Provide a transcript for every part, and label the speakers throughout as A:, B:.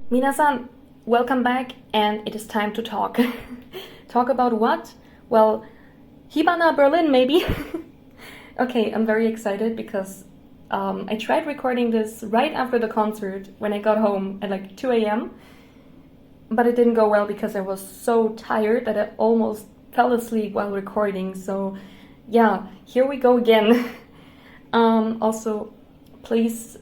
A: Minasan, welcome back, and it is time to talk. Talk about what? Well, HIBANA Berlin, maybe? Okay, I'm very excited because I tried recording this right after the concert when I got home at like 2 a.m., but it didn't go well because I was so tired that I almost fell asleep while recording. So, yeah, here we go again. Also, please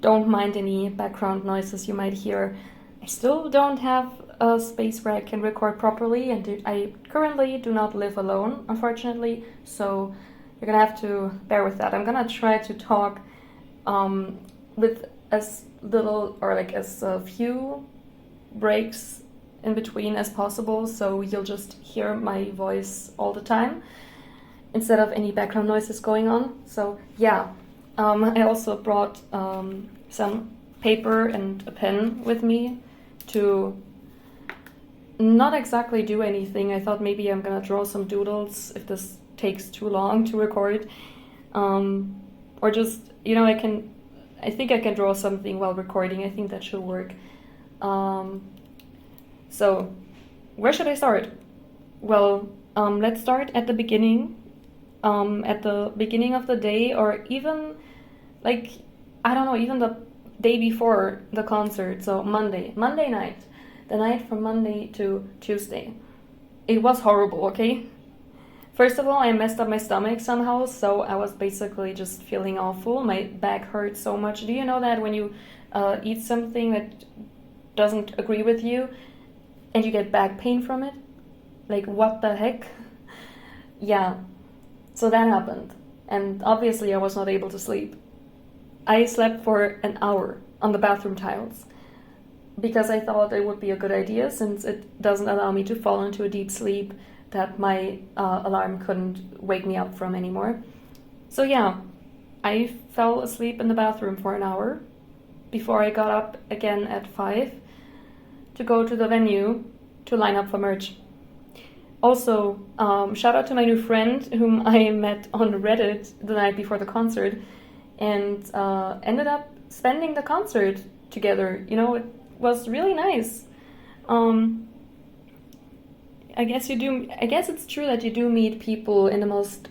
A: don't mind any background noises you might hear. I still don't have a space where I can record properly, and I currently do not live alone, unfortunately, so you're gonna have to bear with that. I'm gonna try to talk with as little or like as few breaks in between as possible, so you'll just hear my voice all the time instead of any background noises going on. So yeah, I also brought some paper and a pen with me to not exactly do anything. I thought maybe I'm gonna draw some doodles if this takes too long to record, or just I think I can draw something while recording. I think that should work. So where should I start? Well, let's start at the beginning. At the beginning of the day, or even like, I don't know, even the day before the concert. So Monday night, the night from Monday to Tuesday. It was horrible, okay? First of all, I messed up my stomach somehow, so I was basically just feeling awful. My back hurt so much. Do you know that when you eat something that doesn't agree with you and you get back pain from it? Like, what the heck? Yeah. So that happened, and obviously I was not able to sleep. I slept for an hour on the bathroom tiles because I thought it would be a good idea, since it doesn't allow me to fall into a deep sleep that my alarm couldn't wake me up from anymore. So yeah, I fell asleep in the bathroom for an hour before I got up again at 5 to go to the venue to line up for merch. Also, shout out to my new friend whom I met on Reddit the night before the concert, and ended up spending the concert together. You know, it was really nice. I guess it's true that you do meet people in the most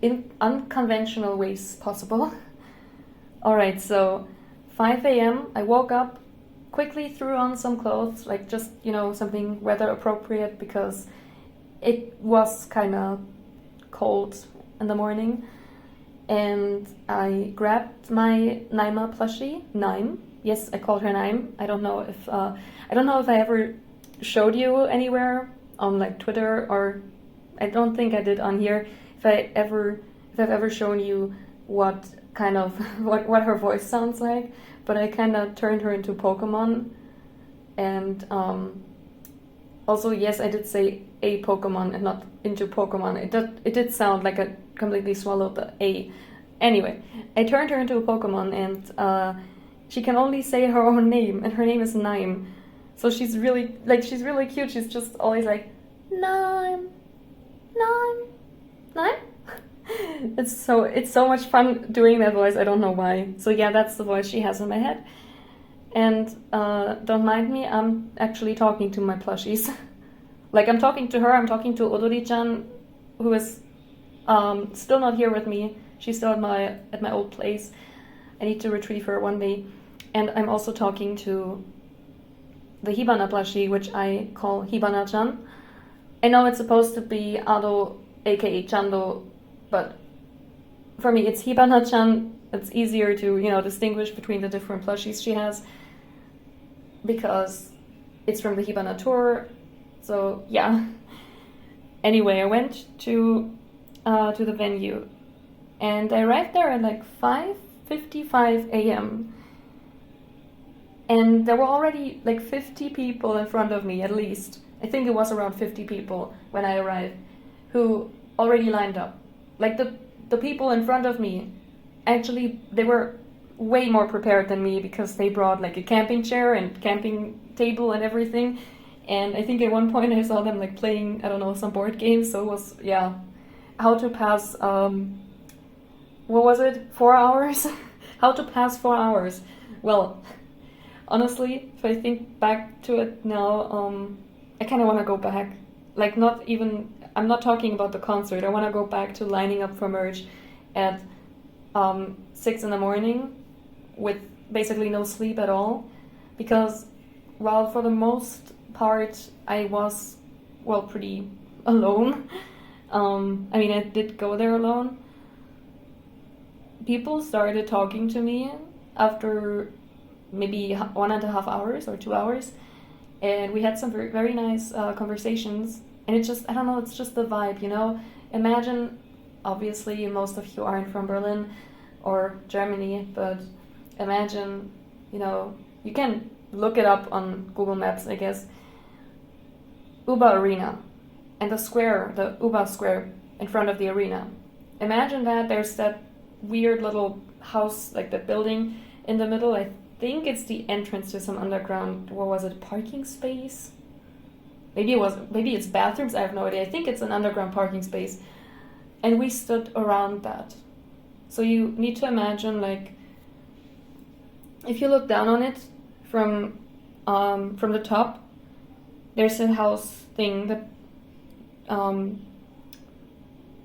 A: in unconventional ways possible. Alright, so 5 a.m. I woke up, quickly threw on some clothes, like just, something weather appropriate because it was kind of cold in the morning. And I grabbed my Naima plushie, Naim. Yes, I called her Naim. I don't know if I ever showed you anywhere on like Twitter, or I don't think I did on here. If I've ever shown you what kind of what her voice sounds like, but I kind of turned her into Pokemon. And also, yes, I did say a Pokemon and not into Pokemon. It did sound like I completely swallowed the A. Anyway, I turned her into a Pokemon, and she can only say her own name, and her name is Naim. So she's really cute. She's just always like, Naim, Naim, Naim. It's so much fun doing that voice. I don't know why. So yeah, that's the voice she has in my head. And don't mind me, I'm actually talking to my plushies. Like, I'm talking to her. I'm talking to Odori-chan, who is still not here with me. She's still at my old place. I need to retrieve her one day. And I'm also talking to the Hibana plushie, which I call Hibana-chan. I know it's supposed to be Ado, aka Chando, but for me it's Hibana-chan. It's easier to, distinguish between the different plushies she has, because it's from the Hibana tour. So yeah. Anyway, I went to the venue, and I arrived there at like 5:55 a.m. And there were already like 50 people in front of me, at least. I think it was around 50 people when I arrived, who already lined up. Like, the people in front of me, actually, they were way more prepared than me, because they brought like a camping chair and camping table and everything. And I think at one point I saw them like playing, I don't know, some board games. So it was, yeah, how to pass, what was it, 4 hours How to pass 4 hours? Well, honestly, if I think back to it now, I kind of want to go back. Like, not even, I'm not talking about the concert. I want to go back to lining up for merch at 6 in the morning with basically no sleep at all. Because, well, for the most part, I was, well, pretty alone. I mean, I did go there alone. People started talking to me after maybe 1.5 hours or 2 hours, and we had some very, very nice conversations. And it's just, I don't know, it's just the vibe, you know? Imagine, obviously, most of you aren't from Berlin or Germany, but imagine, you know, you can look it up on Google Maps, I guess. Uber Arena and the square, the Uber square in front of the arena. Imagine that there's that weird little house, like that building in the middle. I think it's the entrance to some underground, what was it, parking space? Maybe it's bathrooms, I have no idea. I think it's an underground parking space. And we stood around that. So you need to imagine, like, if you look down on it from the top, there's a house thing that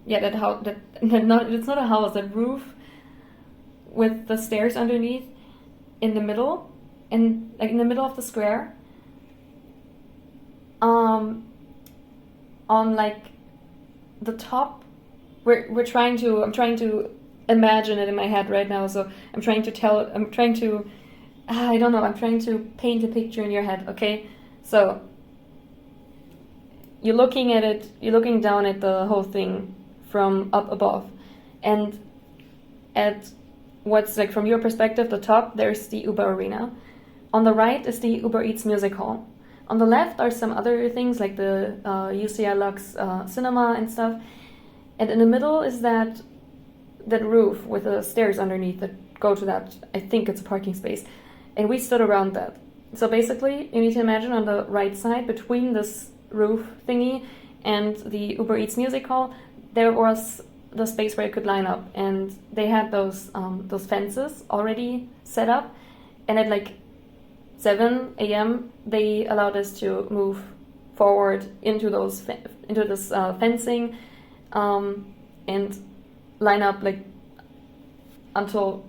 A: that house, it's not a house, that roof with the stairs underneath in the middle, and like in the middle of the square, on like the top, I'm trying to imagine it in my head right now, so I'm trying to paint a picture in your head, okay? So you're looking at it, you're looking down at the whole thing from up above, and at what's like from your perspective, the top, there's the Uber Arena. On the right is the Uber Eats Music Hall. On the left are some other things like the UCI Lux cinema and stuff. And in the middle is that roof with the stairs underneath that go to that, I think it's a parking space. And we stood around that. So basically, you need to imagine on the right side, between this roof thingy and the Uber Eats Music Hall, there was the space where you could line up, and they had those fences already set up, and at like 7 a.m. they allowed us to move forward into this fencing and line up like until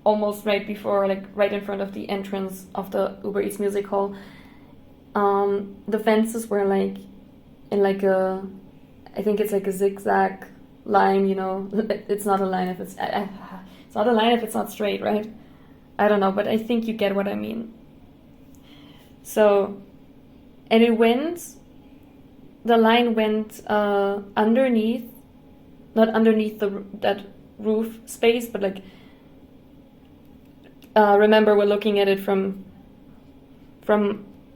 A: almost right before, like right in front of the entrance of the Uber Eats Music Hall. The fences were like in like I think it's like a zigzag line, you know. It's not a line if it's not a line if it's not straight, right? I don't know, but I think you get what I mean. So, and the line went underneath, not underneath that roof space, but like, remember we're looking at it from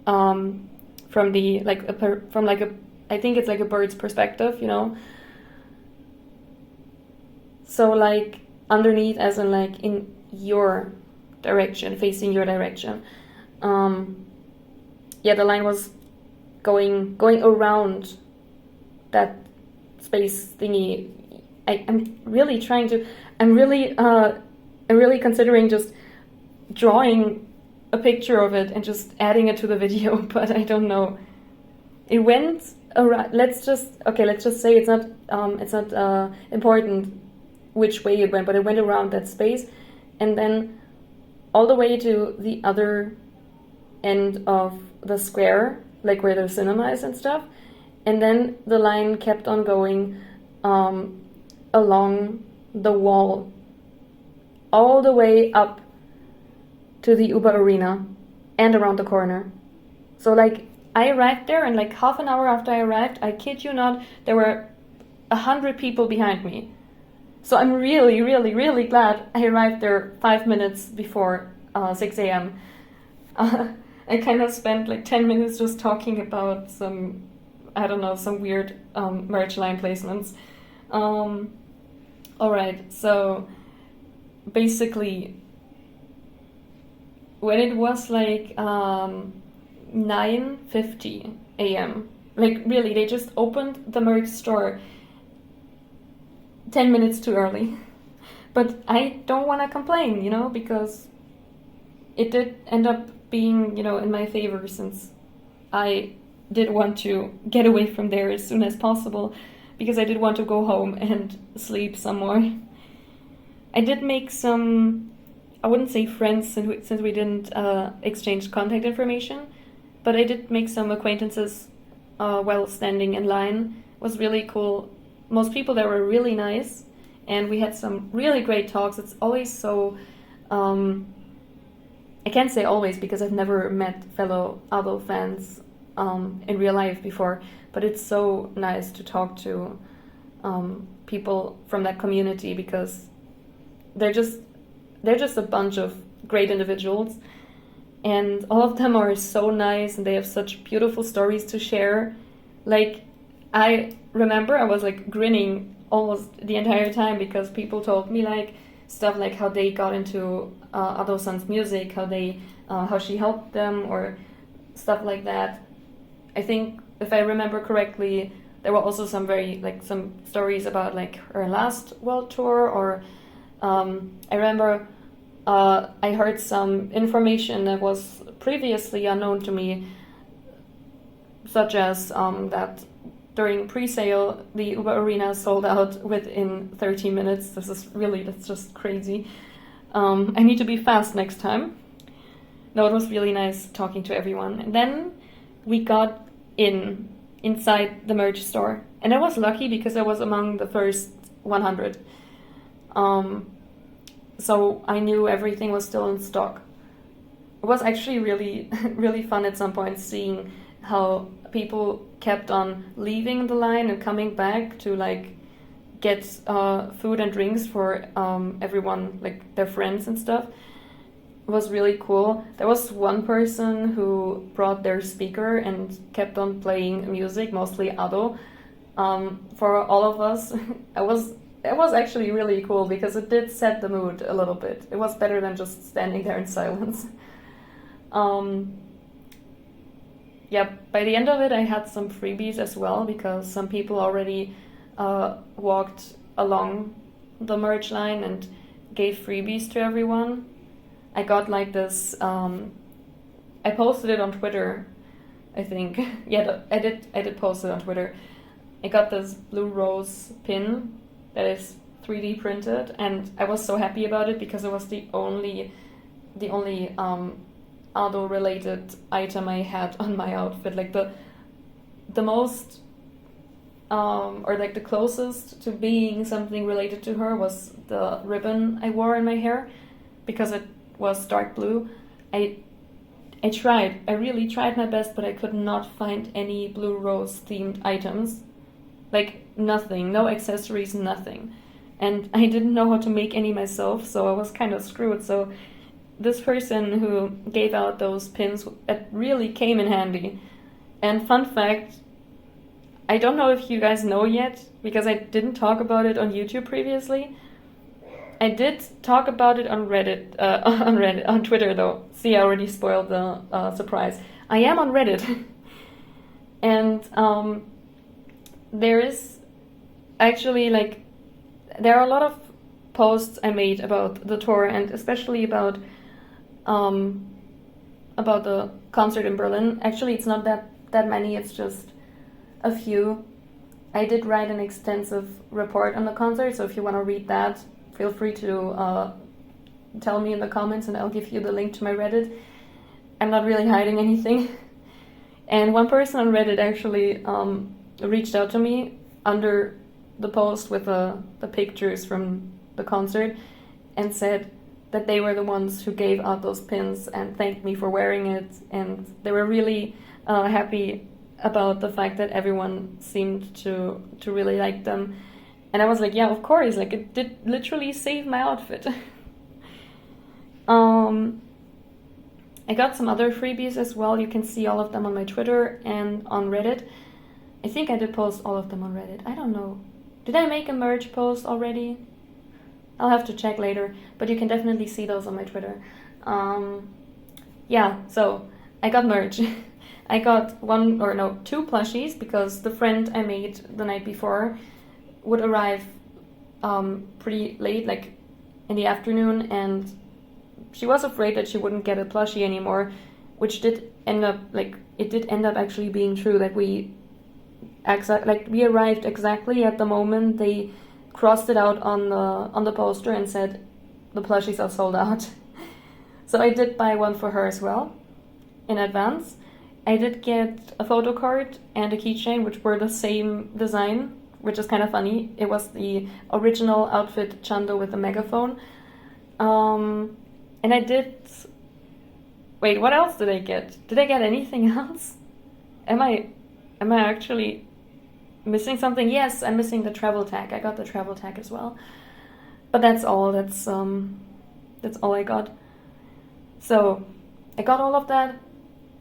A: the I think it's like a bird's perspective, you know. So like underneath, as in like in your direction, facing your direction. The line was going around that space thingy. I'm really considering just drawing a picture of it and just adding it to the video, but I don't know. It went around. Let's just say it's not important which way it went, but it went around that space, and then all the way to the other end of the square, like where the cinema is and stuff, and then the line kept on going along the wall all the way up to the Uber Arena and around the corner. So like I arrived there, and like half an hour after I arrived, I kid you not, there were 100 people behind me. So I'm really, really, really glad I arrived there 5 minutes before 6 a.m. I kind of spent like 10 minutes just talking about some weird merch line placements. Alright, so basically when it was like 9:50 a.m., like really, they just opened the merch store 10 minutes too early. But I don't want to complain, because it did end up being, in my favor, since I did want to get away from there as soon as possible, because I did want to go home and sleep some more. I did make some, I wouldn't say friends since we didn't exchange contact information, but I did make some acquaintances while standing in line. It was really cool. Most people there were really nice, and we had some really great talks. It's always so, I can't say always because I've never met fellow ADO fans in real life before, but it's so nice to talk to people from that community, because they're just a bunch of great individuals, and all of them are so nice, and they have such beautiful stories to share. Like, I remember I was like grinning almost the entire time, because people told me like stuff like how they got into Ado-san's music, how she helped them, or stuff like that. I think if I remember correctly, there were also some stories about like her last world tour, or I remember I heard some information that was previously unknown to me, such as that during pre-sale the Uber Arena sold out within 30 minutes. That's just crazy. I need to be fast next time. No, it was really nice talking to everyone. And then we got inside the merch store, and I was lucky because I was among the first 100. So I knew everything was still in stock. It was actually really, really fun at some point seeing how people kept on leaving the line and coming back to like get food and drinks for everyone, like their friends and stuff. It was really cool. There was one person who brought their speaker and kept on playing music, mostly Ado, for all of us. It was actually really cool because it did set the mood a little bit. It was better than just standing there in silence. By the end of it, I had some freebies as well, because some people already walked along the merch line and gave freebies to everyone. I got like this, I posted it on Twitter, I think. Yeah, I did post it on Twitter. I got this blue rose pin that is 3D printed, and I was so happy about it because it was the only Ado related item I had on my outfit. Like the most or like the closest to being something related to her was the ribbon I wore in my hair, because it was dark blue. I really tried my best, but I could not find any blue rose themed items. Like nothing, no accessories, nothing. And I didn't know how to make any myself, so I was kind of screwed. So this person who gave out those pins, it really came in handy. And fun fact, I don't know if you guys know yet, because I didn't talk about it on YouTube previously. I did talk about it on Reddit, on Twitter though. See, I already spoiled the surprise. I am on Reddit. And there is actually there are a lot of posts I made about the tour, and especially about the concert in Berlin. Actually, it's not that many, it's just a few. I did write an extensive report on the concert, so if you want to read that, feel free to tell me in the comments and I'll give you the link to my Reddit. I'm not really hiding anything. And one person on Reddit actually reached out to me under the post with the pictures from the concert and said that they were the ones who gave out those pins and thanked me for wearing it, and they were really happy about the fact that everyone seemed to really like them. And I was like, yeah, of course, like it did literally save my outfit. I got some other freebies as well. You can see all of them on my Twitter and on Reddit. I think I did post all of them on Reddit. I don't know. Did I make a merch post already? I'll have to check later, but you can definitely see those on my Twitter. So I got merch. I got two plushies, because the friend I made the night before would arrive pretty late, like in the afternoon, and she was afraid that she wouldn't get a plushie anymore, which did end up actually being true, that we arrived exactly at the moment they crossed it out on the poster and said the plushies are sold out. So I did buy one for her as well in advance. I did get a photo card and a keychain, which were the same design, which is kind of funny. It was the original outfit Chando with the megaphone. And I did... Wait, what else did I get? Did I get anything else? Am I actually missing something? Yes, I'm missing the travel tag. I got the travel tag as well. But that's all. That's all I got. So I got all of that,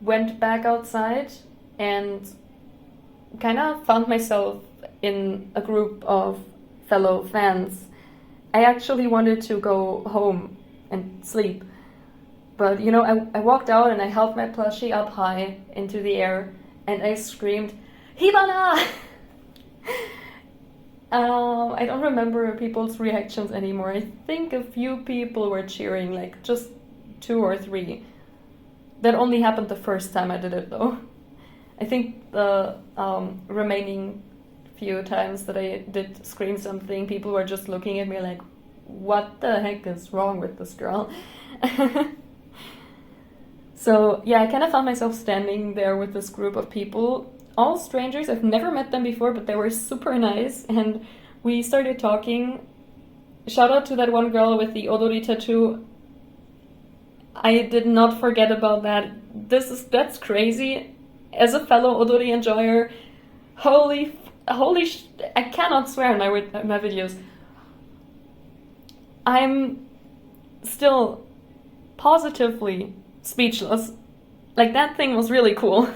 A: went back outside, and kind of found myself in a group of fellow fans. I actually wanted to go home and sleep. But, I walked out and I held my plushie up high into the air and I screamed, "Hibana!" I don't remember people's reactions anymore. I think a few people were cheering, like just 2 or 3. That only happened the first time I did it, though. I think the remaining few times that I did scream something, people were just looking at me like, what the heck is wrong with this girl? So, yeah, I kind of found myself standing there with this group of people, all strangers. I've never met them before, but they were super nice, and we started talking. Shout out to that one girl with the Odori tattoo. I did not forget about that. That's crazy. As a fellow Odori enjoyer, I cannot swear in my videos. I'm still positively speechless. Like, that thing was really cool.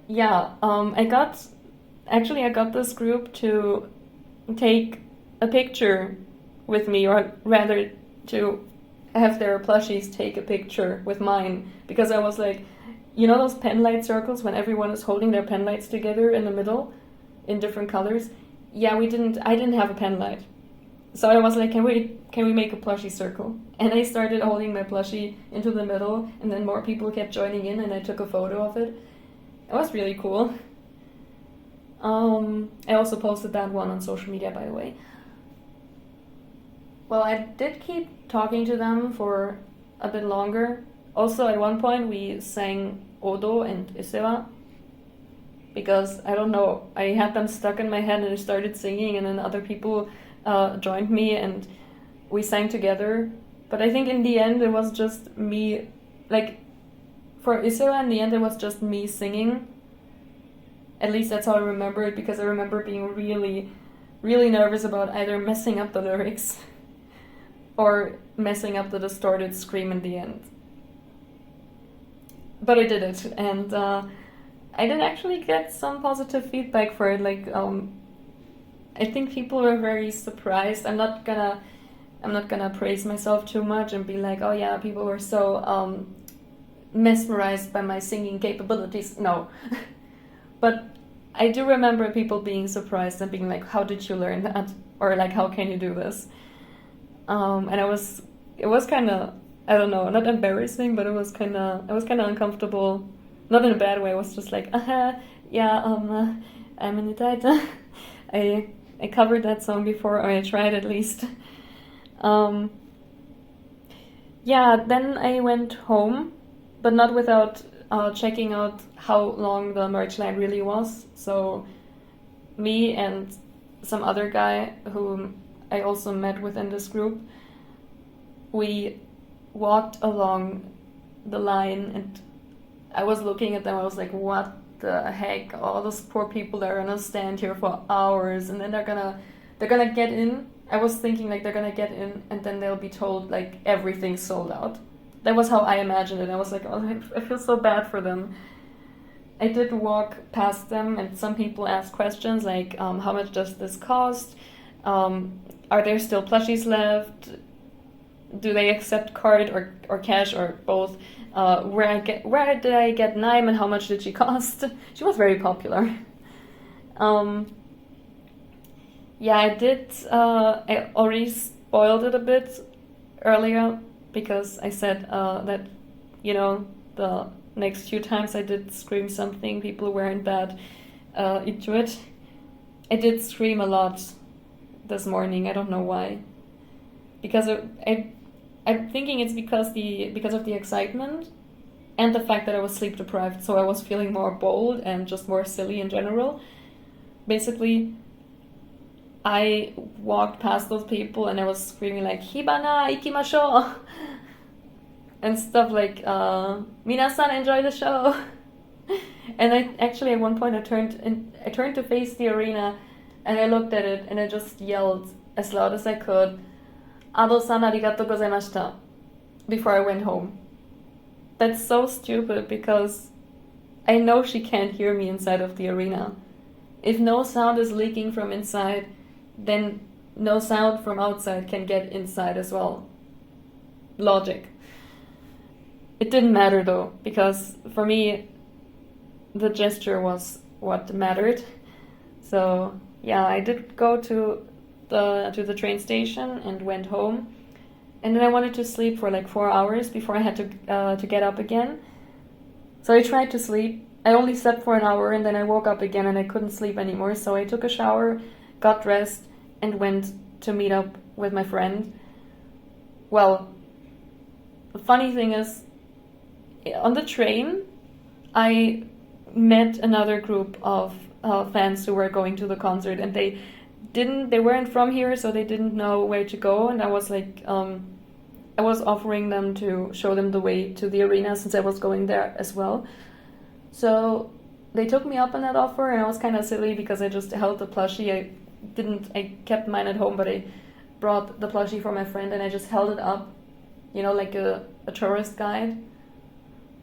A: Yeah, I got this group to take a picture with me, or rather to have their plushies take a picture with mine, because I was like, those pen light circles when everyone is holding their pen lights together in the middle in different colors? Yeah, I didn't have a pen light. So I was like, can we make a plushie circle? And I started holding my plushie into the middle, and then more people kept joining in, and I took a photo of it. It was really cool. I also posted that one on social media, by the way. Well, I did keep talking to them for a bit longer. Also, at one point, we sang Odo and Isewa, because, I don't know, I had them stuck in my head and I started singing, and then other people joined me and we sang together. But I think in the end it was just me, like, for Isewa in the end it was just me singing. At least that's how I remember it, because I remember being really, really nervous about either messing up the lyrics or messing up the distorted scream in the end. But I did it, and I did actually get some positive feedback for it. Like, I think people were very surprised. I'm not gonna praise myself too much and be like, oh yeah, people were so mesmerized by my singing capabilities. No. But I do remember people being surprised and being like, how did you learn that? Or like, how can you do this? And it was kind of, I don't know, not embarrassing, but it was kind of uncomfortable. Not in a bad way. It was just like, yeah, I'm in the title. I covered that song before, or I tried at least. Yeah, then I went home, but not without checking out how long the merch line really was. So me and some other guy whom I also met within this group, we walked along the line, and I was looking at them. I was like, what the heck? All those poor people that are gonna stand here for hours, and then they're gonna get in. I was thinking like they're gonna get in and then they'll be told like everything's sold out. That was how I imagined it. I was like, oh, I feel so bad for them. I did walk past them, and some people asked questions like, how much does this cost? Are there still plushies left? Do they accept card or cash or both? Where did I get Naim, and how much did she cost? She was very popular. Yeah, I did. I already spoiled it a bit earlier because I said that, the next few times I did scream something, people weren't that into it. I did scream a lot this morning. I don't know why. Because I'm thinking it's because of the excitement and the fact that I was sleep deprived, so I was feeling more bold and just more silly in general. Basically, I walked past those people and I was screaming like "Hibana ikimashou" and stuff like "Minasan, enjoy the show." And I actually at one point I turned to face the arena and I looked at it and I just yelled as loud as I could, "Ado-san, arigatou gozaimashita," before I went home. That's so stupid because I know she can't hear me inside of the arena. If no sound is leaking from inside, then no sound from outside can get inside as well. Logic. It didn't matter though, because for me, the gesture was what mattered. So yeah, I did go to the train station and went home. And then I wanted to sleep for like 4 hours before I had to get up again. So I tried to sleep. I only slept for an hour and then I woke up again and I couldn't sleep anymore. So I took a shower, got dressed, and went to meet up with my friend. Well, the funny thing is, on the train, I met another group of fans who were going to the concert, and they weren't from here, so they didn't know where to go, and I was like, I was offering them to show them the way to the arena since I was going there as well. So they took me up on that offer, and I was kind of silly because I just held the plushie. I kept mine at home, but I brought the plushie for my friend, and I just held it up, like a tourist guide,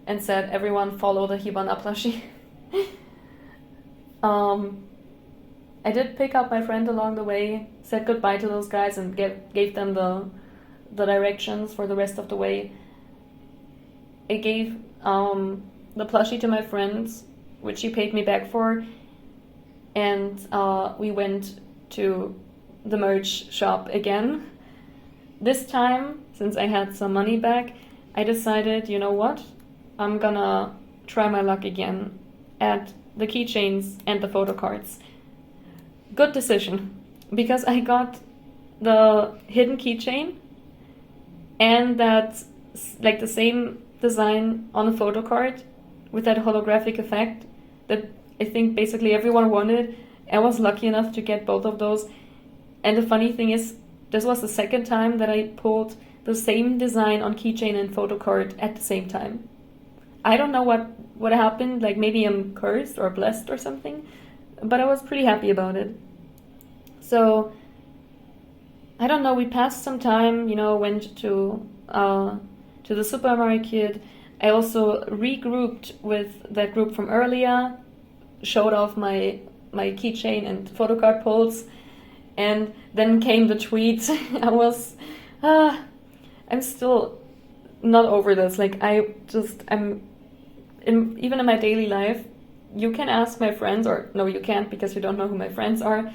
A: and said, "Everyone follow the Hibana plushie." I did pick up my friend along the way, said goodbye to those guys, and gave them the directions for the rest of the way. I gave the plushie to my friends, which she paid me back for, and we went to the merch shop again. This time, since I had some money back, I decided, you know what? I'm gonna try my luck again at the keychains and the photo cards. Good decision, because I got the hidden keychain and that's like the same design on a photo card with that holographic effect that I think basically everyone wanted. I was lucky enough to get both of those. And the funny thing is, this was the second time that I pulled the same design on keychain and photo card at the same time. I don't know what happened, like maybe I'm cursed or blessed or something, but I was pretty happy about it. So, I don't know, we passed some time, went to the supermarket. I also regrouped with that group from earlier, showed off my keychain and photo card pulls, and then came the tweet. I'm still not over this. Like, even in my daily life, you can ask my friends, or no, you can't because you don't know who my friends are.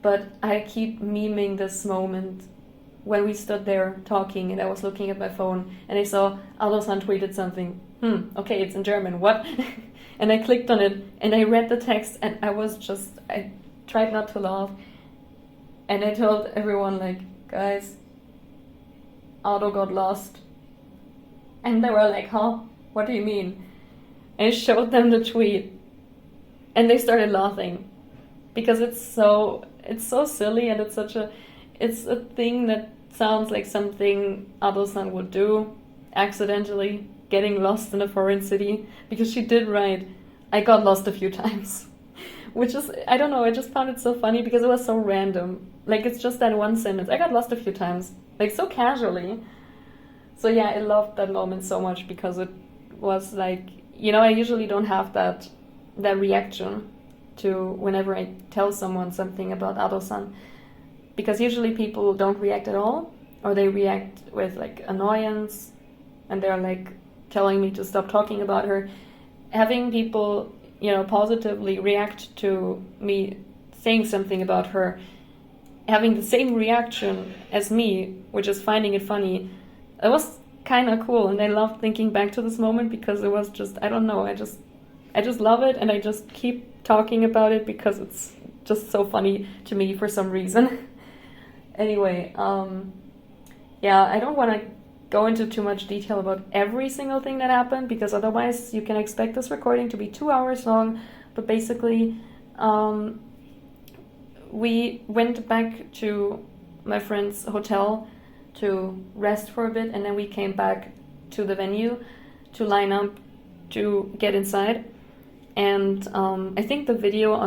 A: But I keep memeing this moment when we stood there talking and I was looking at my phone and I saw Ado-san tweeted something. Okay, it's in German, what? And I clicked on it and I read the text and I tried not to laugh. And I told everyone, like, guys, Ado got lost. And they were like, huh? What do you mean? And I showed them the tweet and they started laughing because it's so silly and it's a thing that sounds like something Ado-san would do, accidentally getting lost in a foreign city, because she did write, "I got lost a few times," which is, I don't know, I just found it so funny because it was so random. Like, it's just that one sentence, "I got lost a few times," like so casually. So yeah, I loved that moment so much because it was like, I usually don't have that reaction to whenever I tell someone something about Ado-san, because usually people don't react at all, or they react with like annoyance and they're like telling me to stop talking about her. Having people, positively react to me saying something about her having the same reaction as me, which is finding it funny. It was kind of cool, and I loved thinking back to this moment because it was just, I don't know, I just love it, and I just keep talking about it because it's just so funny to me for some reason. Anyway, yeah, I don't want to go into too much detail about every single thing that happened because otherwise you can expect this recording to be 2 hours long. But basically, we went back to my friend's hotel to rest for a bit, and then we came back to the venue to line up to get inside. And I think the video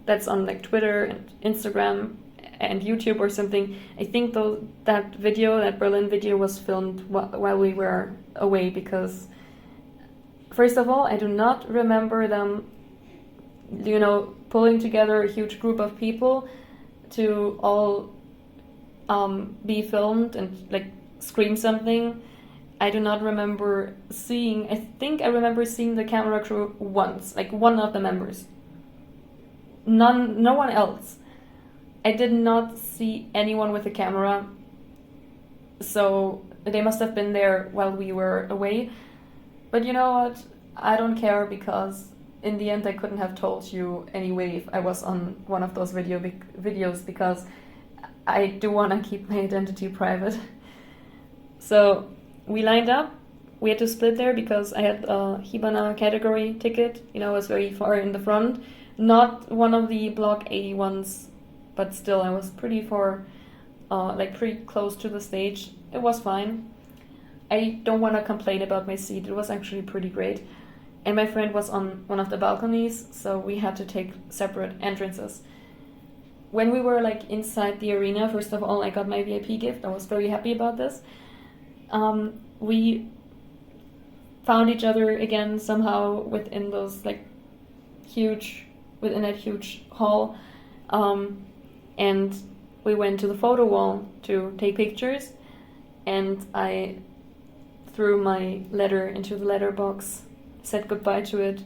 A: that's on like Twitter and Instagram and YouTube or something, I think that Berlin video was filmed while we were away, because first of all, I do not remember them, pulling together a huge group of people to all be filmed and like scream something. I do not remember seeing, I think I remember seeing the camera crew once, like one of the members. No one else. I did not see anyone with a camera, so they must have been there while we were away. But you know what? I don't care, because in the end I couldn't have told you anyway if I was on one of those videos, because I do want to keep my identity private. So we lined up. We had to split there because I had a HIBANA category ticket. I was very far in the front. Not one of the Block A ones, but still I was pretty far, pretty close to the stage. It was fine. I don't want to complain about my seat. It was actually pretty great. And my friend was on one of the balconies, so we had to take separate entrances. When we were inside the arena, first of all, I got my VIP gift. I was very happy about this. We found each other again somehow within that huge hall. And we went to the photo wall to take pictures, and I threw my letter into the letterbox, said goodbye to it,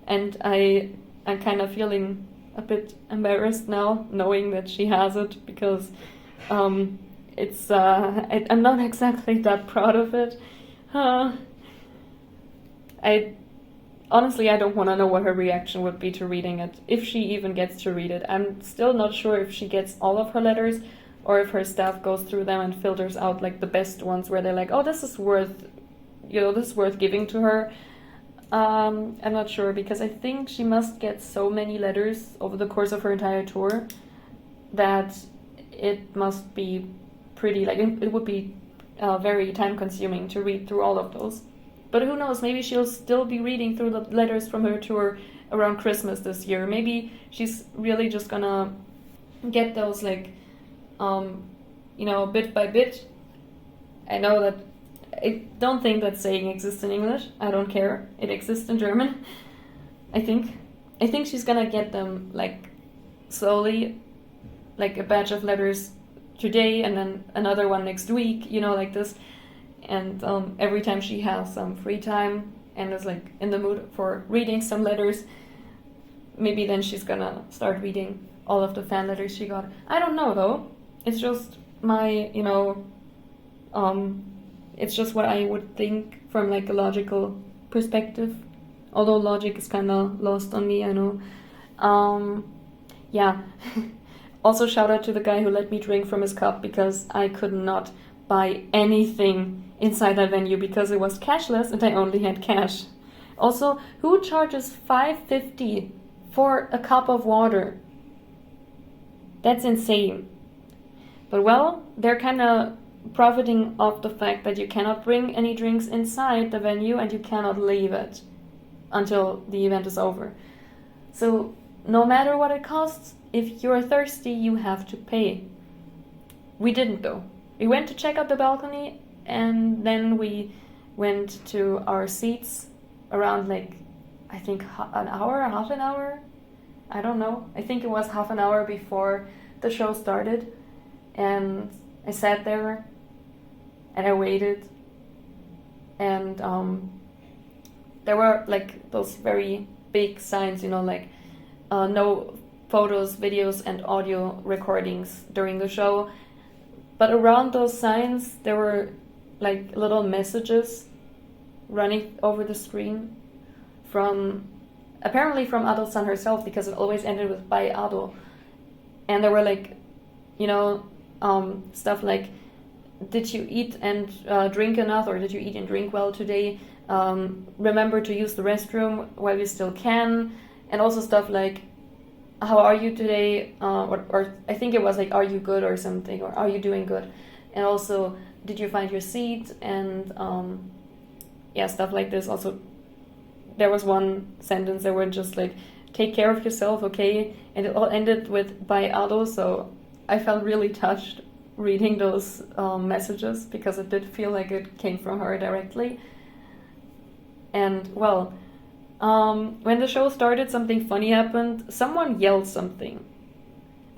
A: and I'm kind of feeling a bit embarrassed now, knowing that she has it, because I'm not exactly that proud of it. Honestly, I don't want to know what her reaction would be to reading it, if she even gets to read it. I'm still not sure if she gets all of her letters, or if her staff goes through them and filters out the best ones where they're like, oh, this is worth giving to her. I'm not sure, because I think she must get so many letters over the course of her entire tour that it must be pretty, it would be very time consuming to read through all of those. But who knows, maybe she'll still be reading through the letters from her tour around Christmas this year. Maybe she's really just gonna get those bit by bit. I know that, I don't think that saying exists in English. I don't care. It exists in German, I think. I think she's gonna get them slowly, a batch of letters today and then another one next week, like this. And every time she has some free time and is in the mood for reading some letters, maybe then she's gonna start reading all of the fan letters she got. I don't know though. It's just my, it's just what I would think from a logical perspective. Although logic is kind of lost on me, I know. Yeah. Also shout out to the guy who let me drink from his cup, because I could not buy anything inside that venue because it was cashless and I only had cash. Also, who charges $5.50 for a cup of water? That's insane. But well, they're kind of profiting off the fact that you cannot bring any drinks inside the venue and you cannot leave it until the event is over. So no matter what it costs, if you're thirsty, you have to pay. We didn't though. We went to check out the balcony, and then we went to our seats around I think an hour, half an hour. I don't know. I think it was half an hour before the show started. And I sat there and I waited. And there were those very big signs, no photos, videos, and audio recordings during the show. But around those signs, there were like little messages running over the screen apparently from Ado-san herself, because it always ended with "by Ado." And there were like, stuff like, did you eat and drink enough, or did you eat and drink well today? Remember to use the restroom while you still can. And also stuff like, how are you today? Or I think it was like, are you good or something, or are you doing good? And also, did you find your seat? And stuff like this. Also, there was one sentence that were just like, take care of yourself, okay? And it all ended with "by Ado," so I felt really touched reading those messages, because it did feel like it came from her directly. And well, when the show started, something funny happened. Someone yelled something.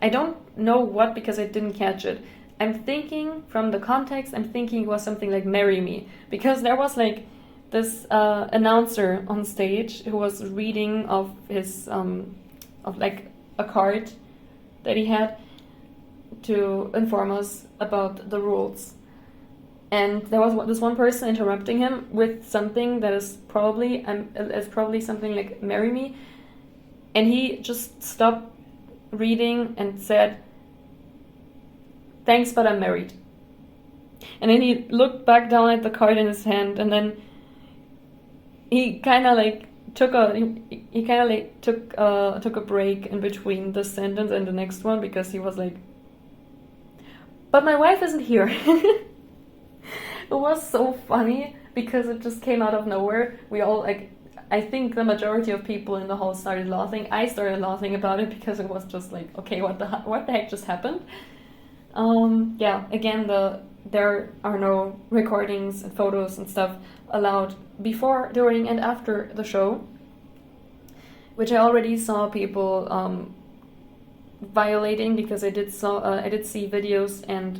A: I don't know what, because I didn't catch it. I'm thinking, from the context, it was something like "marry me," because there was like this announcer on stage who was reading of his of like a card that he had to inform us about the rules. And there was this one person interrupting him with something that is probably something like "marry me," and he just stopped reading and said, "Thanks, but I'm married." And then he looked back down at the card in his hand, and then he kind of like took a break in between the sentence and the next one, because he was like, "But my wife isn't here." It was so funny, because it just came out of nowhere. We all like, I think the majority of people in the hall started laughing. I started laughing about it, because it was just like, okay, what the heck just happened? Again, there are no recordings and photos and stuff allowed before, during, and after the show, which I already saw people violating, because I did see videos and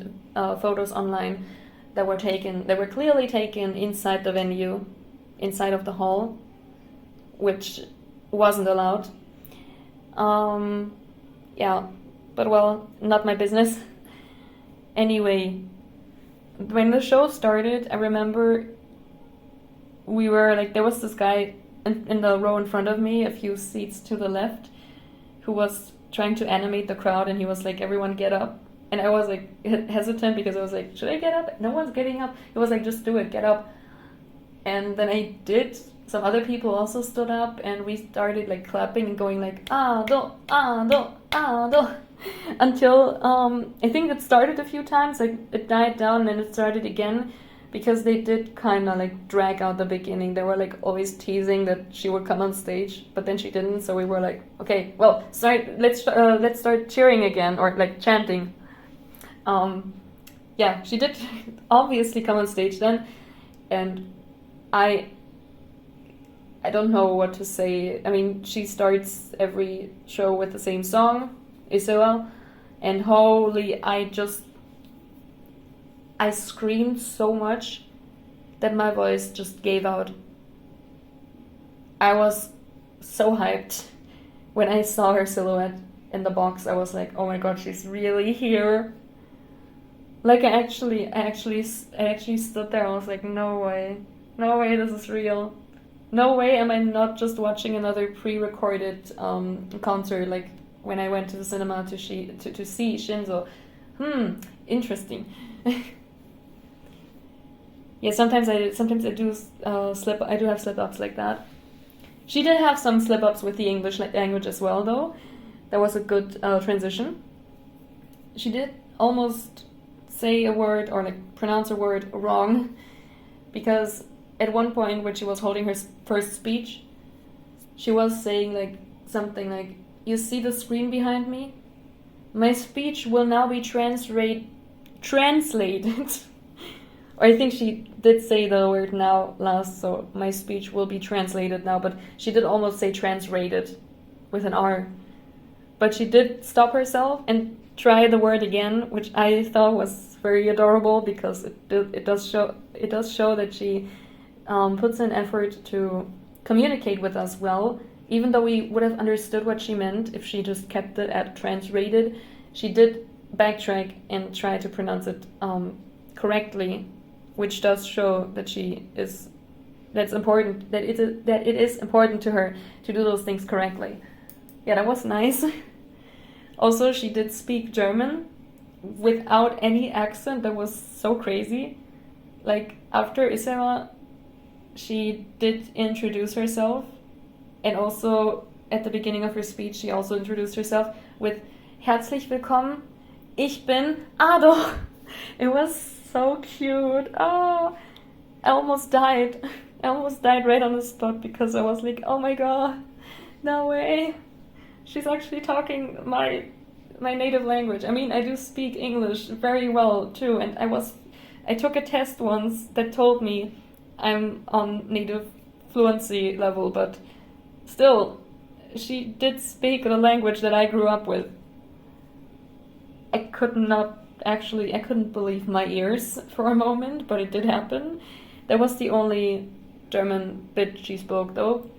A: photos online that were clearly taken inside the venue, inside of the hall, which wasn't allowed. But well, not my business. Anyway, when the show started, I remember we were like, there was this guy in the row in front of me, a few seats to the left, who was trying to animate the crowd, and he was like, "Everyone get up." And I was like hesitant, because I was like, should I get up? No one's getting up. He was like, just do it, get up. And then I did. Some other people also stood up, and we started like clapping and going like, "Ado, Ado, Ado," until I think it started a few times, like it died down and then it started again, because they did kind of like drag out the beginning. They were like always teasing that she would come on stage, but then she didn't. So we were like, okay, well, let's start cheering again, or like chanting. She did obviously come on stage then, and I don't know what to say. I mean, she starts every show with the same song, Isabel, and holy, I screamed so much that my voice just gave out. I was so hyped when I saw her silhouette in the box. I was like, oh my god, she's really here. Like I actually stood there. I was like, no way, this is real. No way am I not just watching another pre-recorded concert, like when I went to the cinema to see Shinzo. Interesting. Yeah, sometimes I do I do have slip-ups like that. She did have some slip-ups with the English language as well, though. That was a good transition. She did almost say a word, or like pronounce a word wrong, because at one point when she was holding her first speech, she was saying like something like, "You see the screen behind me? My speech will now be translated." Or I think she did say the word "now" last, so my speech will be translated now, but she did almost say translated with an R. But she did stop herself and try the word again, which I thought was very adorable, because it does show that she puts in effort to communicate with us well, even though we would have understood what she meant if she just kept it at translated, she did backtrack and try to pronounce it correctly, which does show that that's important, that it is important to her to do those things correctly. Yeah, that was nice. Also, she did speak German without any accent. That was so crazy. Like, after Isera, she did introduce herself, and also at the beginning of her speech, she also introduced herself with Herzlich willkommen, ich bin Ado. It was so cute. Oh, I almost died. I almost died right on the spot because I was like, oh my god, no way. She's actually talking my native language. I mean, I do speak English very well too, and I took a test once that told me I'm on native fluency level, but still, she did speak the language that I grew up with. I couldn't believe my ears for a moment, but it did happen. That was the only German bit she spoke, though.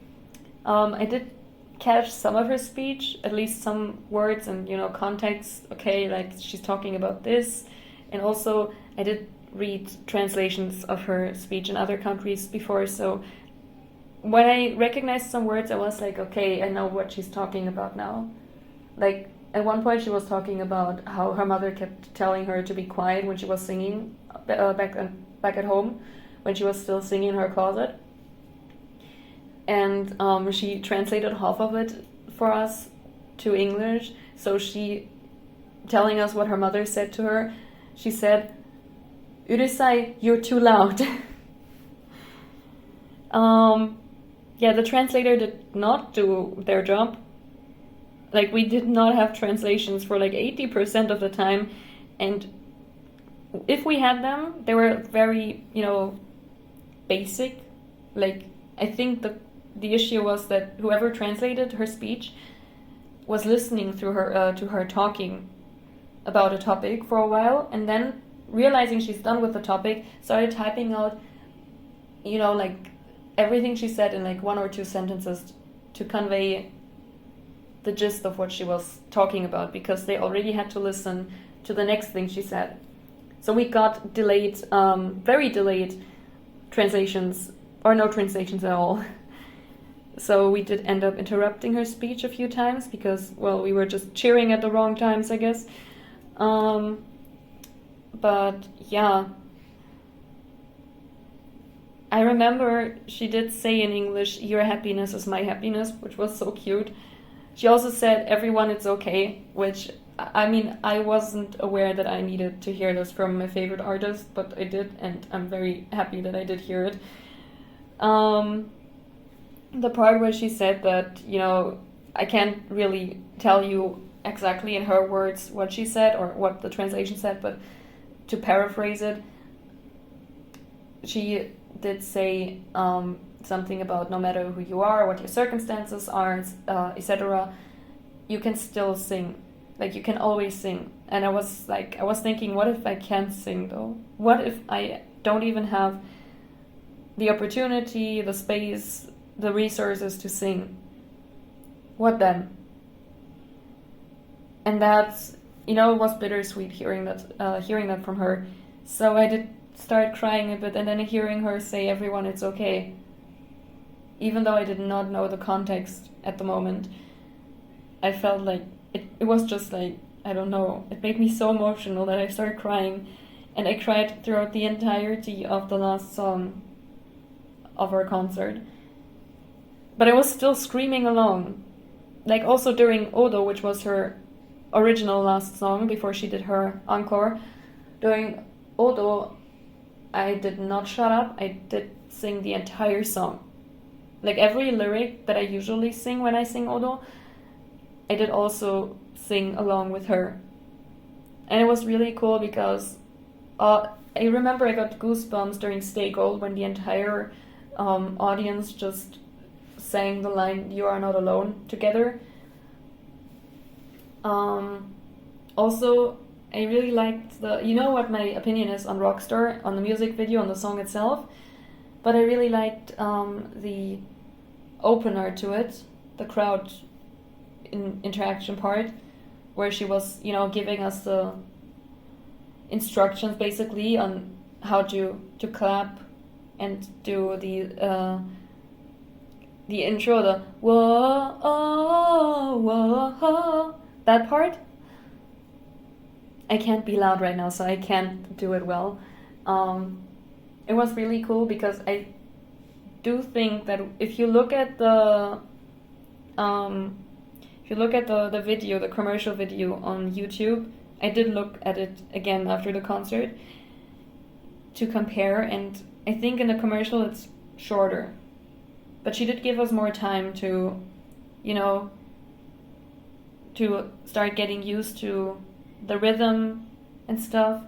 A: I did catch some of her speech, at least some words and, context. Okay, like she's talking about this. And also, I did read translations of her speech in other countries before, so when I recognized some words, I was like, okay, I know what she's talking about now. Like, at one point she was talking about how her mother kept telling her to be quiet when she was singing back at home, when she was still singing in her closet. And she translated half of it for us to English. So she, telling us what her mother said to her, she said, "Urisai, you're too loud." Yeah, the translator did not do their job. Like, we did not have translations for like 80% of the time, and if we had them, they were very, basic. Like, I think the issue was that whoever translated her speech was listening through her to her talking about a topic for a while, and then realizing she's done with the topic, started typing out, like everything she said in like 1 or 2 sentences to convey the gist of what she was talking about, because they already had to listen to the next thing she said. So we got delayed, very delayed translations, or no translations at all. So we did end up interrupting her speech a few times because, well, we were just cheering at the wrong times, I guess. But yeah, I remember she did say in English, "Your happiness is my happiness," which was so cute. She also said, "Everyone, it's okay," which, I mean, I wasn't aware that I needed to hear this from my favorite artist, but I did, and I'm very happy that I did hear it. The part where she said that, I can't really tell you exactly in her words what she said or what the translation said, but to paraphrase it, she did say something about no matter who you are, what your circumstances are, etc., you can still sing. Like, you can always sing. And I was thinking, what if I can't sing though? What if I don't even have the opportunity, the space, the resources to sing? What then? And that's, it was bittersweet hearing that from her. So I did start crying a bit, and then hearing her say, "Everyone, it's okay," even though I did not know the context at the moment, I felt like it was just like, I don't know, it made me so emotional that I started crying, and I cried throughout the entirety of the last song of our concert. But I was still screaming along, like also during Odo, which was her original last song before she did her encore. During Odo, I did not shut up. I did sing the entire song. Like, every lyric that I usually sing when I sing Odo, I did also sing along with her. And it was really cool because I remember I got goosebumps during Stay Gold when the entire audience just sang the line, "You are not alone," together. Also, I really liked what my opinion is on Rockstar, on the music video, on the song itself, but I really liked the opener to it, the crowd interaction part, where she was, giving us the instructions basically on how to clap and do the intro, the whoa, oh, whoa, that part. I can't be loud right now, so I can't do it well. It was really cool because I do think that if you look at the video, the commercial video on YouTube, I did look at it again after the concert to compare, and I think in the commercial it's shorter. But she did give us more time to, to start getting used to the rhythm and stuff.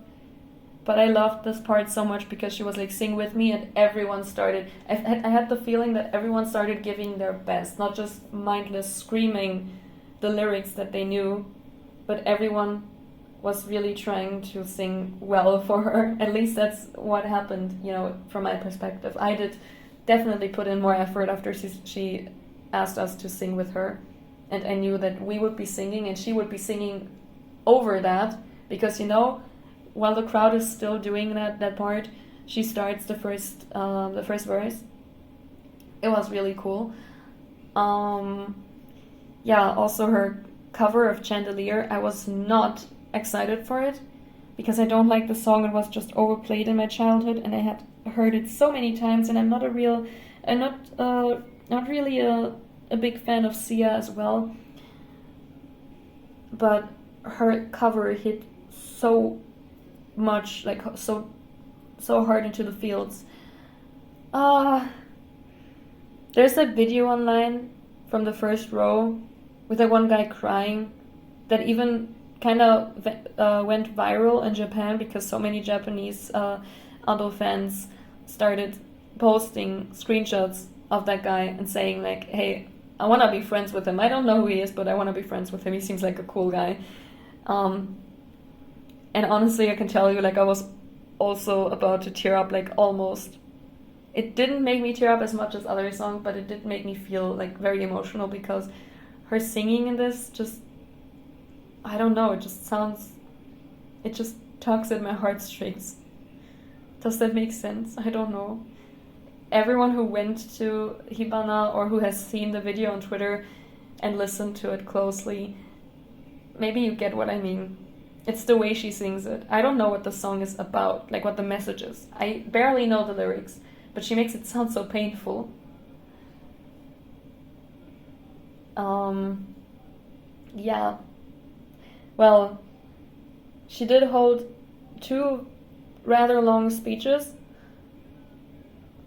A: But I loved this part so much because she was like, sing with me, and everyone started, I had the feeling that everyone started giving their best, not just mindless screaming the lyrics that they knew, but everyone was really trying to sing well for her. At least that's what happened, from my perspective. I did definitely put in more effort after she asked us to sing with her, and I knew that we would be singing and she would be singing over that, because while the crowd is still doing that part, she starts the first verse. It was really cool. Also her cover of Chandelier, I was not excited for it because I don't like the song. It was just overplayed in my childhood, and I had heard it so many times, and I'm not really a big fan of Sia as well. But her cover hit so much, like so hard into the fields. There's a video online from the first row with that one guy crying that even kind of went viral in Japan because so many Japanese idol fans started posting screenshots of that guy and saying like, hey, I want to be friends with him. I don't know who he is, but I want to be friends with him. He seems like a cool guy. And honestly, I can tell you, like, I was also about to tear up, like, almost. It didn't make me tear up as much as other songs, but it did make me feel, like, very emotional because her singing in this just, I don't know, it just tugs at my heartstrings. Does that make sense? I don't know. Everyone who went to Hibana or who has seen the video on Twitter and listened to it closely, maybe you get what I mean. It's the way she sings it. I don't know what the song is about, like what the message is. I barely know the lyrics, but she makes it sound so painful. Well, she did hold 2 rather long speeches,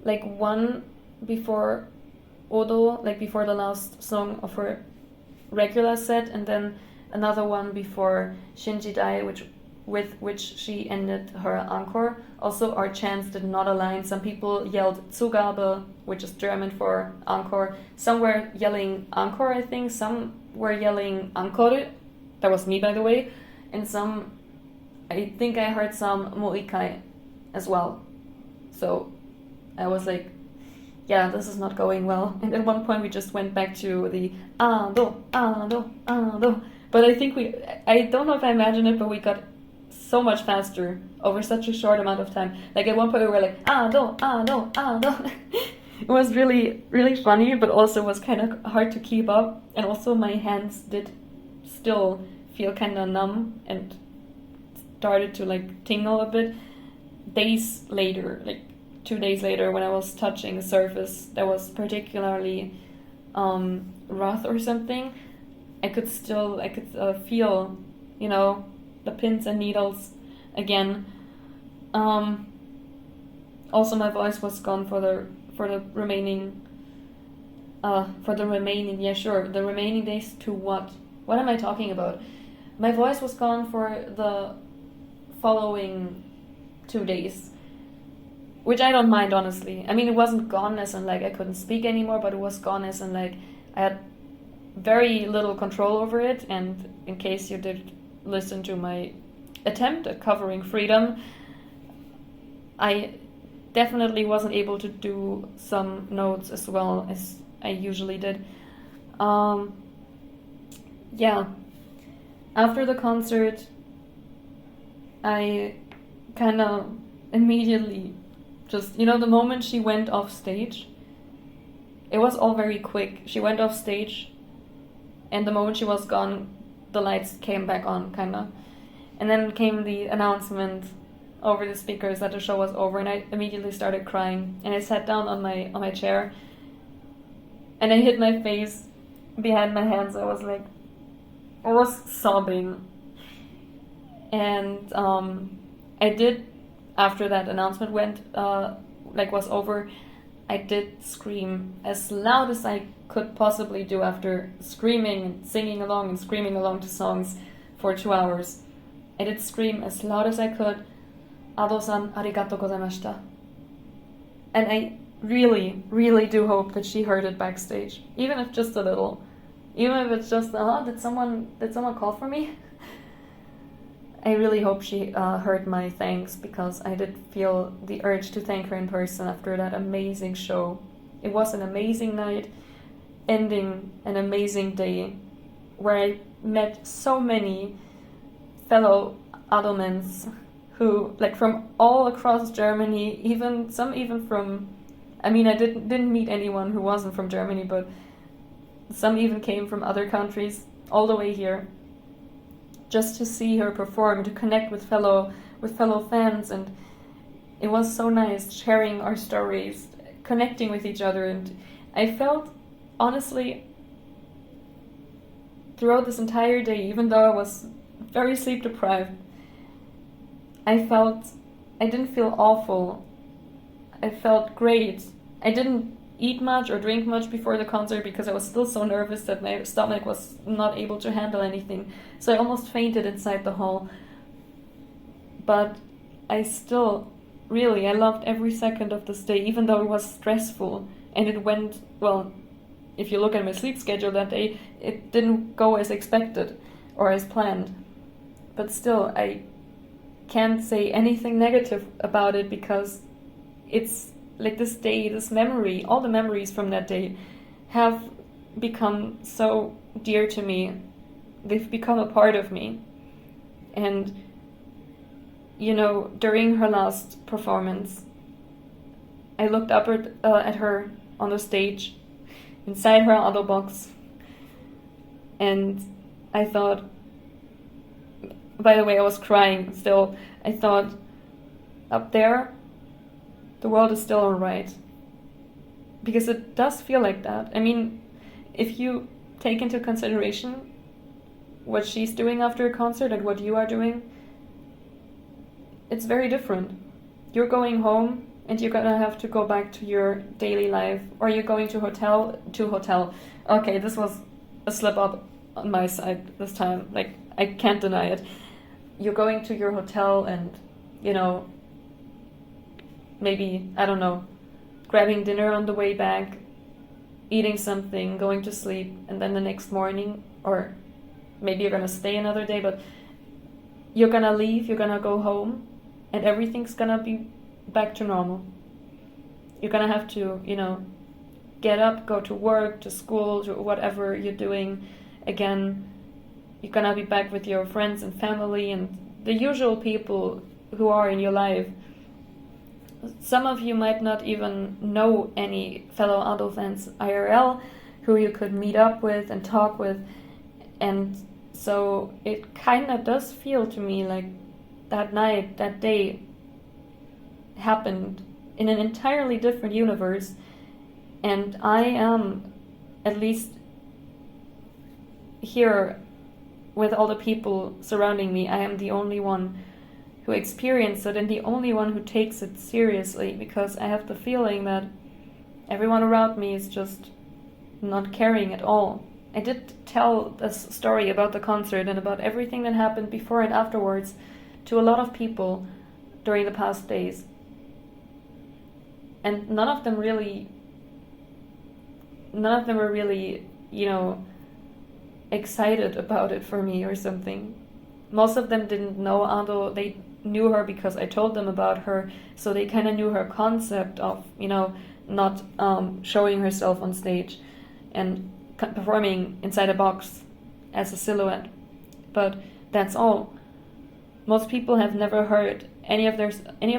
A: like one before Odo, like before the last song of her regular set, and then another one before Shinji Dai, with which she ended her encore. Also, our chants did not align. Some people yelled Zugabe, which is German for encore. Some were yelling encore, I think. Some were yelling Encore. That was me, by the way. And some, I think I heard some Moikai as well. So I was like, yeah, this is not going well. And at one point we just went back to the Ando, Ando, Ando. But I think I don't know if I imagine it, but we got so much faster over such a short amount of time. Like at one point we were like, Ando, Ando, Ando. It was really, really funny, but also was kind of hard to keep up. And also my hands did still feel kind of numb and started to like tingle a bit. Days later, like 2 days later, when I was touching a surface that was particularly rough or something, I could feel, the pins and needles again. Also, my voice was gone for the remaining days to what? What am I talking about? My voice was gone for the following 2 days, which I don't mind, honestly. I mean, it wasn't gone as in like I couldn't speak anymore, but it was gone as in like I had very little control over it. And in case you did listen to my attempt at covering freedom, I definitely wasn't able to do some notes as well as I usually did. Um, yeah, after the concert, I kind of immediately just, the moment she went off stage, it was all very quick. She went off stage, and the moment she was gone, the lights came back on, kind of. And then came the announcement over the speakers that the show was over, and I immediately started crying. And I sat down on my chair, and I hid my face behind my hands. I was sobbing. And I did, after that announcement was over, I did scream as loud as I could possibly do after screaming and singing along and screaming along to songs for 2 hours. I did scream as loud as I could, Ado-san, arigato gozaimashita. And I really, really do hope that she heard it backstage, even if just a little. Even if it's just, did someone call for me? I really hope she heard my thanks, because I did feel the urge to thank her in person after that amazing show. It was an amazing night, ending an amazing day, where I met so many fellow Adomens who, from all across Germany, some from, I didn't meet anyone who wasn't from Germany, but some even came from other countries all the way here, just to see her perform, to connect with fellow fans. And it was so nice sharing our stories, connecting with each other. And I felt, honestly, throughout this entire day, even though I was very sleep deprived, I didn't feel awful. I felt great. I didn't eat much or drink much before the concert because I was still so nervous that my stomach was not able to handle anything. So I almost fainted inside the hall. But I still, really, I loved every second of this day, even though it was stressful. And it went, well, if you look at my sleep schedule that day, it didn't go as expected or as planned. But still, I can't say anything negative about it, because it's this day, this memory, all the memories from that day have become so dear to me. They've become a part of me. And, during her last performance, I looked up at her on the stage, inside her Ado box, and I thought, by the way, I was crying still. I thought, up there, the world is still alright. Because it does feel like that. If you take into consideration what she's doing after a concert and what you are doing, it's very different. You're going home and you're gonna have to go back to your daily life, or you're going to hotel. Okay, this was a slip up on my side this time. I can't deny it. You're going to your hotel and, maybe, I don't know, grabbing dinner on the way back, eating something, going to sleep, and then the next morning, or maybe you're gonna stay another day, but you're gonna leave, you're gonna go home, and everything's gonna be back to normal. You're gonna have to, get up, go to work, to school, to whatever you're doing again. You're gonna be back with your friends and family and the usual people who are in your life. Some of you might not even know any fellow Ado fans IRL who you could meet up with and talk with. And so it kind of does feel to me like that night, that day, happened in an entirely different universe. And I am, at least here with all the people surrounding me, I am the only one who experienced it and the only one who takes it seriously, because I have the feeling that everyone around me is just not caring at all. I did tell this story about the concert and about everything that happened before and afterwards to a lot of people during the past days. And none of them were really, excited about it for me or something. Most of them didn't know Ado. They knew her because I told them about her, so they kind of knew her concept of, not showing herself on stage and performing inside a box as a silhouette. But that's all. Most people have never heard any of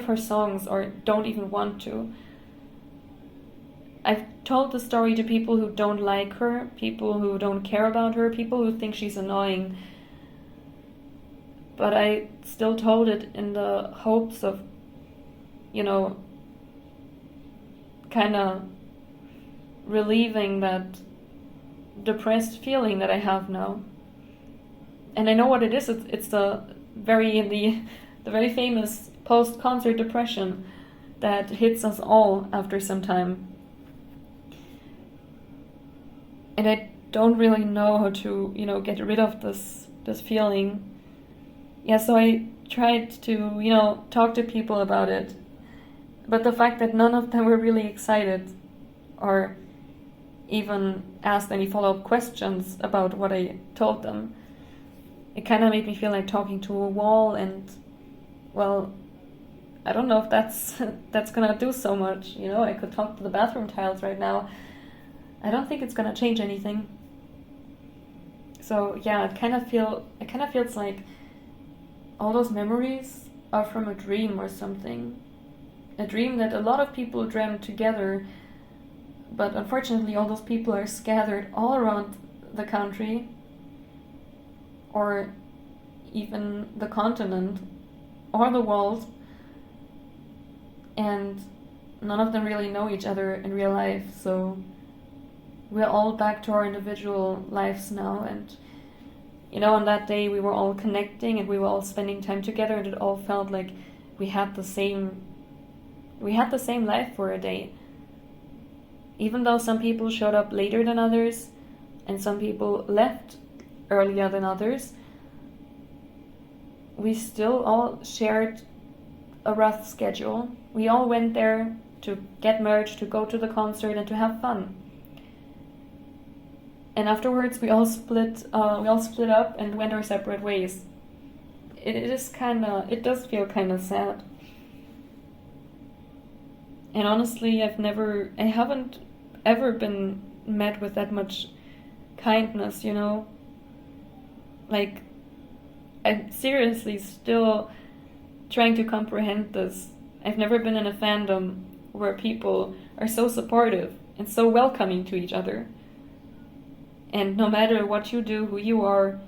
A: her songs or don't even want to. I've told the story to people who don't like her, people who don't care about her, people who think she's annoying. But I still told it in the hopes of, kind of relieving that depressed feeling that I have now. And I know what it is. It's the very famous post-concert depression that hits us all after some time. And I don't really know how to, get rid of this feeling. Yeah, so I tried to, talk to people about it. But the fact that none of them were really excited or even asked any follow-up questions about what I told them, it kind of made me feel like talking to a wall, and, well, I don't know if that's gonna do so much, I could talk to the bathroom tiles right now. I don't think it's gonna change anything. So yeah, it kind of feels like all those memories are from a dream or something. A dream that a lot of people dreamt together, but unfortunately all those people are scattered all around the country, or even the continent, or the world, and none of them really know each other in real life, so we're all back to our individual lives now. And on that day we were all connecting and we were all spending time together, and it all felt like we had the same life for a day. Even though some people showed up later than others and some people left earlier than others, we still all shared a rough schedule. We all went there to get merch, to go to the concert, and to have fun. And afterwards, we all split up and went our separate ways. It does feel kind of sad. And honestly, I haven't ever been met with that much kindness, Like, I'm seriously still trying to comprehend this. I've never been in a fandom where people are so supportive and so welcoming to each other. And no matter what you do, who you are,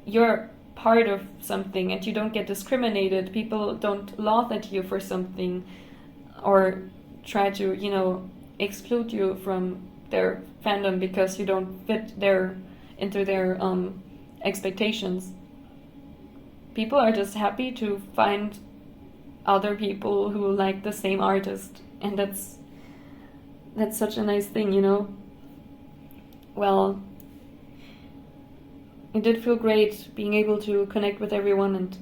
A: you're part of something and you don't get discriminated. People don't laugh at you for something or try to, exclude you from their fandom because you don't fit into their expectations. People are just happy to find other people who like the same artist, and that's such a nice thing, Well, it did feel great being able to connect with everyone and,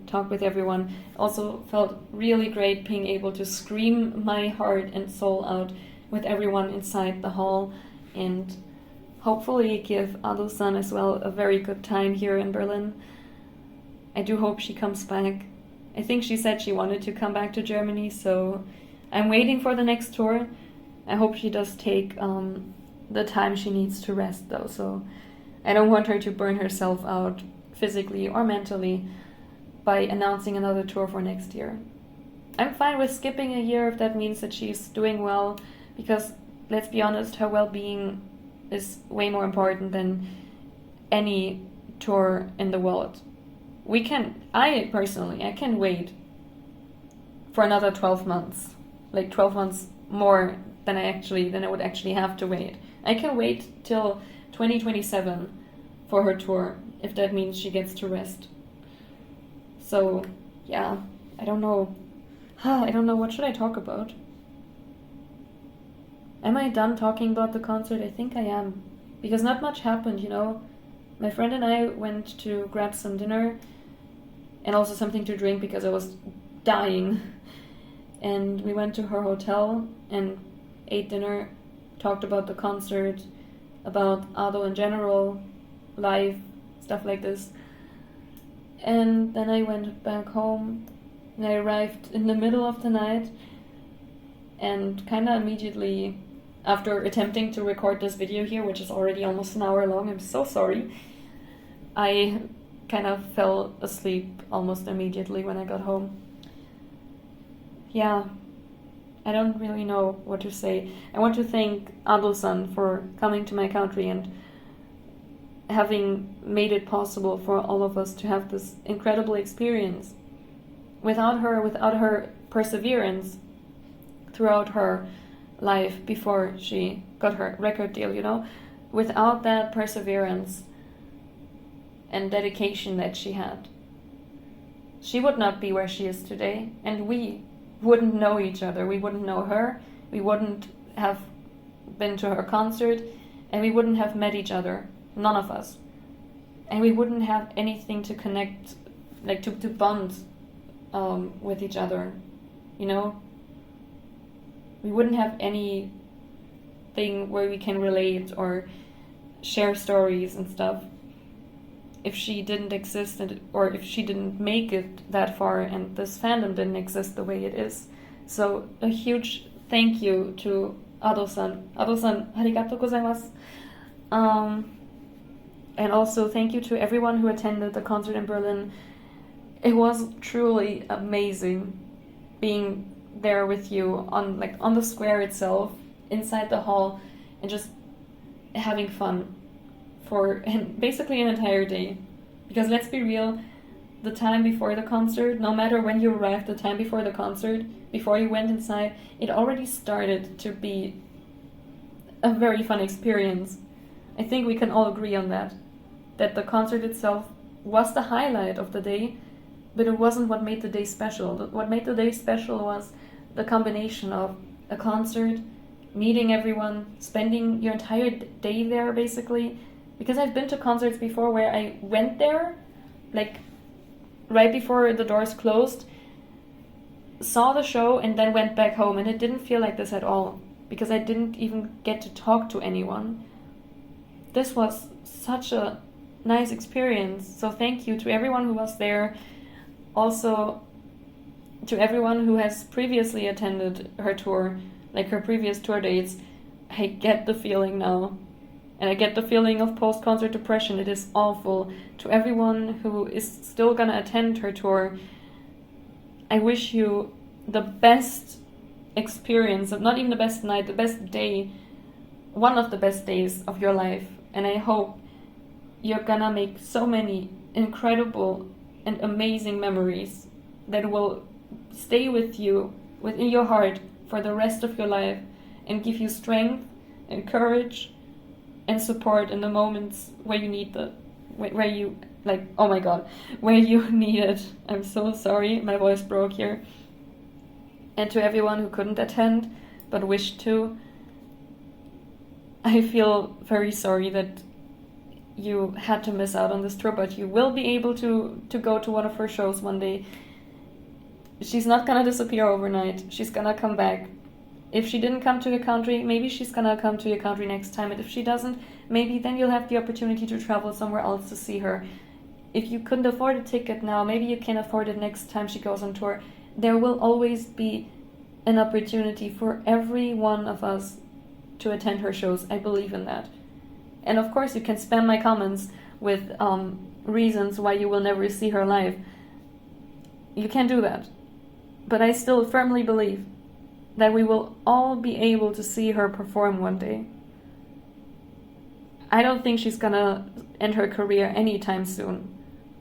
A: talk with everyone. Also felt really great being able to scream my heart and soul out with everyone inside the hall, and hopefully give Ado-san as well a very good time here in Berlin. I do hope she comes back. I think she said she wanted to come back to Germany, so I'm waiting for the next tour. I hope she does take the time she needs to rest, though, so I don't want her to burn herself out physically or mentally by announcing another tour for next year. I'm fine with skipping a year if that means that she's doing well, because let's be honest, her well-being is way more important than any tour in the world. I can wait for another 12 months, like 12 months more than I would actually have to wait. I can wait till 2027 for her tour, if that means she gets to rest. So, yeah, I don't know. What should I talk about? Am I done talking about the concert? I think I am. Because not much happened, My friend and I went to grab some dinner and also something to drink because I was dying. And we went to her hotel and ate dinner, talked about the concert, about Ado in general, life, stuff like this. And then I went back home and I arrived in the middle of the night and kind of immediately After attempting to record this video here, which is already almost an hour long, I'm so sorry, I kind of fell asleep almost immediately when I got home. Yeah, I don't really know what to say. I want to thank Ado-san for coming to my country and having made it possible for all of us to have this incredible experience. Without her perseverance throughout her life before she got her record deal, you know, without that perseverance and dedication that she had, she would not be where she is today, and we wouldn't know each other. We wouldn't know her, we wouldn't have been to her concert, and we wouldn't have met each other, none of us. And we wouldn't have anything to connect, like to bond with each other, you know? We wouldn't have anything where we can relate or share stories and stuff if she didn't exist, or if she didn't make it that far and this fandom didn't exist the way it is. So a huge thank you to Ado-san. Ado-san, arigatou gozaimasu. And also thank you to everyone who attended the concert in Berlin. It was truly amazing being there with you on the square itself, inside the hall, and just having fun for basically an entire day. Because let's be real, the time before the concert, no matter when you arrived, the time before the concert, before you went inside, it already started to be a very fun experience. I think we can all agree on that the concert itself was the highlight of the day, but it wasn't what made the day special. What made the day special was the combination of a concert, meeting everyone, spending your entire day there basically. Because I've been to concerts before where I went there, like right before the doors closed, saw the show and then went back home, and it didn't feel like this at all, because I didn't even get to talk to anyone. This was such a nice experience, so thank you to everyone who was there. Also to everyone who has previously attended her tour, like her previous tour dates. I get the feeling now, and I get the feeling of post-concert depression. It is awful. To everyone who is still gonna attend her tour, I wish you the best experience, not even the best night, the best day, one of the best days of your life. And I hope you're gonna make so many incredible and amazing memories that will stay with you, within your heart, for the rest of your life, and give you strength and courage and support in the moments where you need where you need it. I'm so sorry, my voice broke here. And to everyone who couldn't attend but wished to, I feel very sorry that you had to miss out on this tour, but you will be able to go to one of her shows one day. She's not gonna disappear overnight. She's gonna come back. If she didn't come to your country, maybe she's gonna come to your country next time. And if she doesn't, maybe then you'll have the opportunity to travel somewhere else to see her. If you couldn't afford a ticket now, maybe you can afford it next time she goes on tour. There will always be an opportunity for every one of us to attend her shows. I believe in that. And of course, you can spam my comments with reasons why you will never see her live. You can do that. But I still firmly believe that we will all be able to see her perform one day. I don't think she's gonna end her career anytime soon.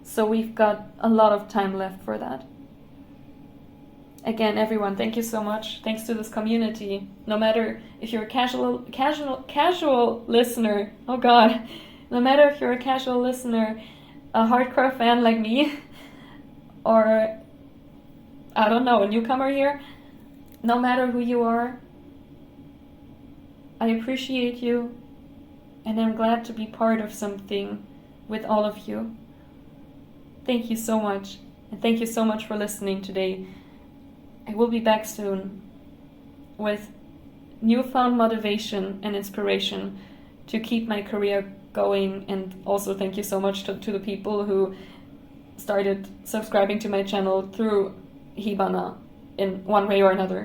A: So we've got a lot of time left for that. Again, everyone, thank you so much. Thanks to this community. No matter if you're a casual listener, oh god, no matter if you're a casual listener, a hardcore fan like me, or, I don't know, a newcomer here, no matter who you are, I appreciate you, and I'm glad to be part of something with all of you. Thank you so much, and thank you so much for listening today. I will be back soon with newfound motivation and inspiration to keep my career going, and also thank you so much to the people who started subscribing to my channel through HIBANA in one way or another.